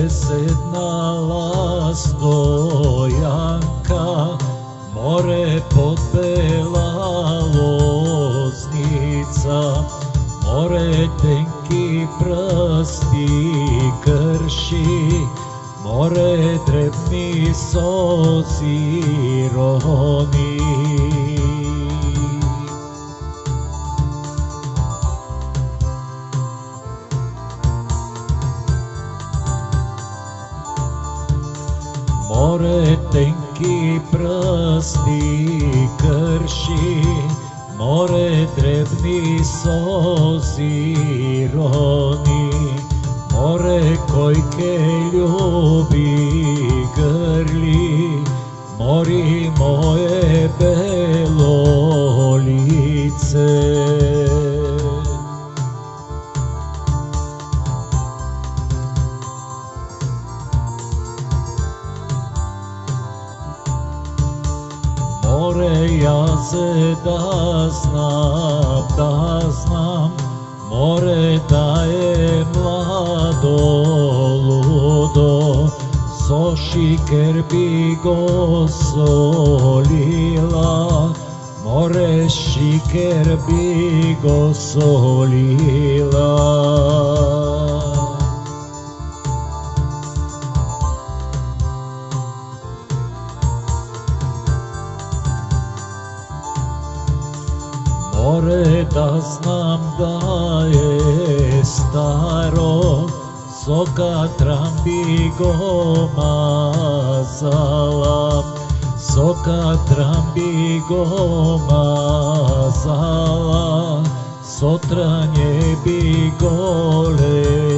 седнала стојанка, море подбела лозница, море тенки прсти крши, море дребни сози рони. Море тенки прсти крши, море дребни сози рони, море кој ке љуби грли, мори моје бело лице. Море јазе да знам, море да е младо лудо, со шикер би го солила, море шикер би го солила. Море да знам да е старо, со катран би го мазала, со катран би го мазала, сотрање би го лепила.